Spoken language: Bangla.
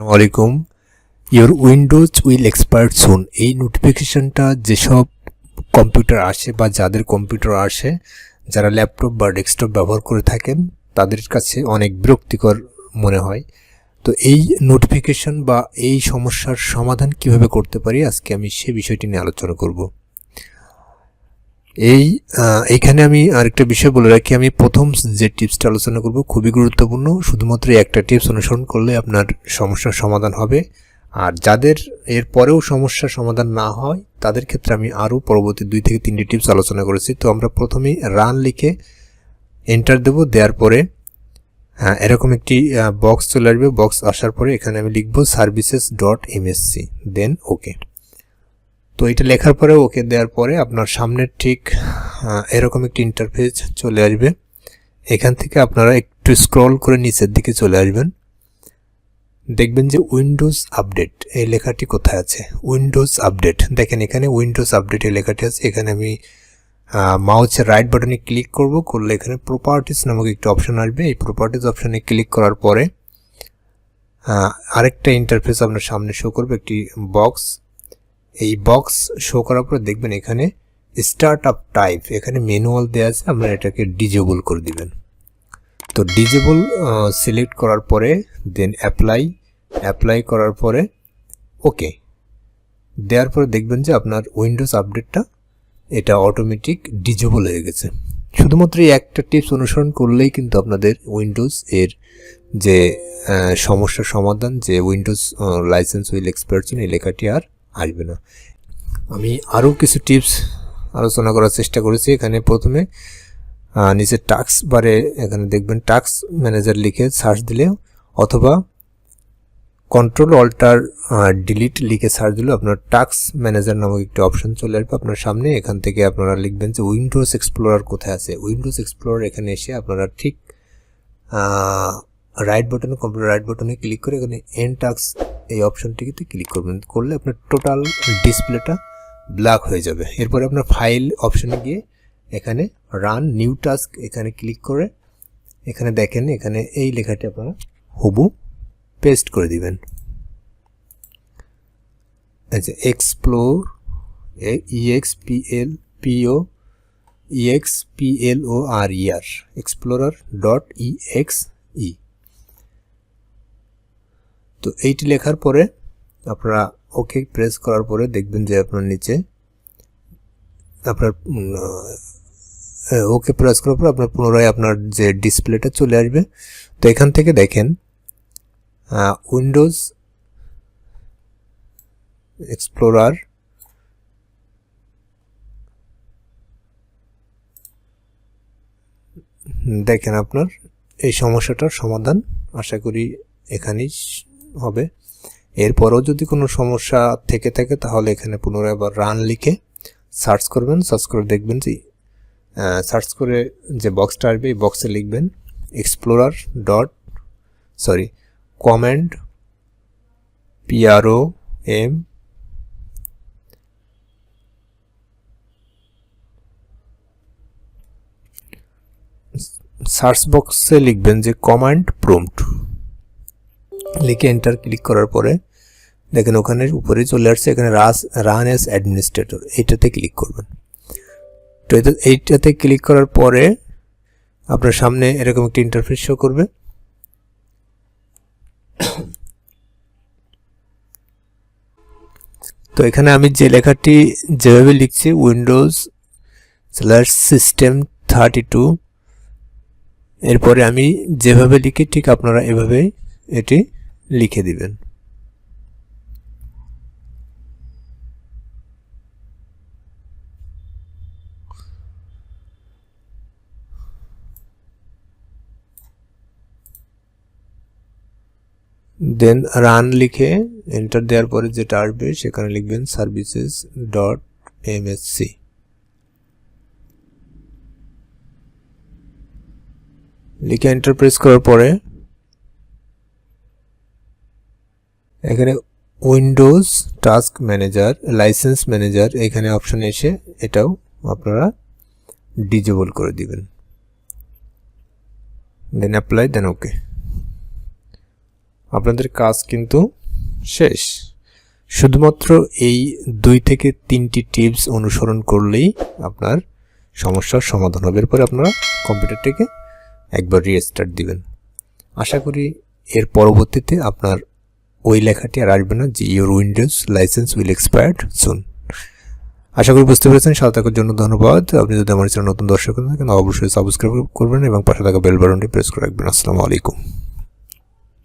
আসসালামাইকুম। ইওর উইন্ডোজ উইল এক্সপায়ার সুন, এই নোটিফিকেশনটা যেসব কম্পিউটার আসে বা যাদের কম্পিউটার আসে, যারা ল্যাপটপ বা ডেস্কটপ ব্যবহার করে থাকেন তাদের কাছে অনেক বিরক্তিকর মনে হয়। তো এই নোটিফিকেশন বা এই সমস্যার সমাধান কিভাবে করতে পারি, আজকে আমি সে বিষয়টি নিয়ে আলোচনা করব। এইখানে আমি আরেকটা বিষয় বলে রাখি, আমি প্রথম যে টিপসটা আলোচনা করব খুবই গুরুত্বপূর্ণ। শুধুমাত্র একটা টিপস অনুসরণ করলে আপনার সমস্যার সমাধান হবে, আর যাদের এর পরেও সমস্যার সমাধান না হয় তাদের ক্ষেত্রে আমি আরও পরবর্তী 2 থেকে 3টি টিপস আলোচনা করেছি। তো আমরা প্রথমেই রান লিখে এন্টার দেব, দেওয়ার পরে এরকম একটি বক্স চলে আসবে। বক্স আসার পরে এখানে আমি লিখব services.msc, দেন ওকে। তো এটা লেখার পরে ওকে দেওয়ার পরে আপনার সামনে ঠিক এরকম একটি ইন্টারফেস চলে আসবে। এখান থেকে আপনারা একটু স্ক্রল করে নিচের দিকে চলে আসবেন, দেখবেন যে উইন্ডোজ আপডেট এই লেখাটি কোথায় আছে। উইন্ডোজ আপডেট দেখেন, এখানে উইন্ডোজ আপডেট এই লেখাটি আছে। এখানে আমি মাউসের রাইট বাটনে ক্লিক করব, করলে এখানে প্রপার্টিস নামক একটি অপশন আসবে। এই প্রপার্টিস অপশনে ক্লিক করার পরে আরেকটা ইন্টারফেস আপনার সামনে শো করবে, একটি বক্স। এই বক্স শো করার পর দেখবেন এখানে স্টার্ট আপ টাইপ, এখানে ম্যানুয়াল দেওয়া আছে, আপনারা এটাকে ডিজেবল করে দিবেন। তো ডিজেবল সিলেক্ট করার পরে দেন অ্যাপ্লাই করার পরে ওকে দেওয়ার পরে দেখবেন যে আপনার উইন্ডোজ আপডেটটা এটা অটোমেটিক ডিজেবল হয়ে গেছে। শুধুমাত্র এই একটা টিপস অনুসরণ করলেই কিন্তু আপনাদের উইন্ডোজ এর যে সমস্যার সমাধান, যে উইন্ডোজ লাইসেন্স উইল এক্সপায়ার সুন এই লেখাটি আর আসবে না। আমি আরও কিছু টিপস আলোচনা করার চেষ্টা করেছি। এখানে প্রথমে নিচে টাস্ক বারে এখানে দেখবেন টাস্ক ম্যানেজার লিখে সার্চ দিলে, অথবা কন্ট্রোল অল্টার ডিলিট লিখে সার্চ দিলে আপনার টাস্ক ম্যানেজার নামক একটি অপশন চলে আসবে আপনার সামনে। এখান থেকে আপনারা লিখবেন যে উইন্ডোজ এক্সপ্লোরার কোথায় আছে। উইন্ডোজ এক্সপ্লোরার এখানে এসে আপনারা ঠিক রাইট বাটনে, কম্পিউটার রাইট বাটনে ক্লিক করে এখানে এন্ড টাস্ক এই অপশনটিতে ক্লিক করবেন। করলে আপনার টোটাল ডিসপ্লেটা ব্ল্যাক হয়ে যাবে। এরপরে আপনার ফাইল অপশনে গিয়ে এখানে রান নিউ টাস্ক এখানে ক্লিক করে এখানে দেখেন, এখানে এই লেখাটি আপনারা হুবহু পেস্ট করে দিবেন। আচ্ছা, এক্সপ্লোর explorer.exe। তো এইটি লেখার পরে আপনারা ওকে প্রেস করার পরে দেখবেন যে আপনার নিচে আপনার ওকে প্রেস করার পর আপনার পুনরায় আপনার যে ডিসপ্লেটা চলে আসবে। তো এখান থেকে দেখেন উইন্ডোজ এক্সপ্লোরার দেখেন আপনার এই সমস্যাটার সমাধান আশা করি এখানেই হবে। এরপরও যদি কোনো সমস্যা থেকে থাকে তাহলে এখানে পুনরায় আবার রান লিখে সার্চ করবেন। সার্চ করে দেখবেন যে সার্চ করে যে বক্সটা আসবে এই বক্সে লিখবেন কমান্ড PROM সার্চ বক্সে লিখবেন যে কমান্ড প্রম্পট লিখে এন্টার ক্লিক করার পরে দেখেন ওখানে উপরে চলে আসছে, এখানে রান অ্যাজ অ্যাডমিনিস্ট্রেটর এইটাতে ক্লিক করবেন। তো এইটাতে ক্লিক করার পরে আপনার সামনে এরকম একটি ইন্টারফেস শো করবে। তো এখানে আমি যে লেখাটি যেভাবে লিখছি Windows/System32, এরপরে আমি যেভাবে লিখি ঠিক আপনারা এভাবেই এটি লিখে দিবেন। দেন রান লিখে এন্টার দেওয়ার পরে যেটা আসবে সেখানে লিখবেন services.msc। লিখে এন্টার প্রেস করার পরে এখানে Windows task manager, licence manager এখানে অপশন এসে এটাও আপনারা ডিজেবল করে দিবেন। দেন অ্যাপ্লাই, দেন ওকে। আপনাদের কাজ কিন্তু শেষ। শুধুমাত্র এই 2 থেকে 3টি টিপস অনুসরণ করলেই আপনার সমস্যার সমাধান হবে। এরপরে আপনারা কম্পিউটারটিকে একবার রিস্টার্ট দিবেন। আশা করি এর পরবর্তীতে আপনার ওই লেখাটি আর আসবে না যে your Windows license will expired soon. আশা করি বুঝতে পেরেছেন। সাথে থাকার জন্য ধন্যবাদ। আপনি যদি আমার চ্যানেল নতুন দর্শক হন তাহলে অবশ্যই সাবস্ক্রাইব করবেন এবং পাশে থাকা বেল বাটনটি প্রেস করে রাখবেন। আসসালামু আলাইকুম।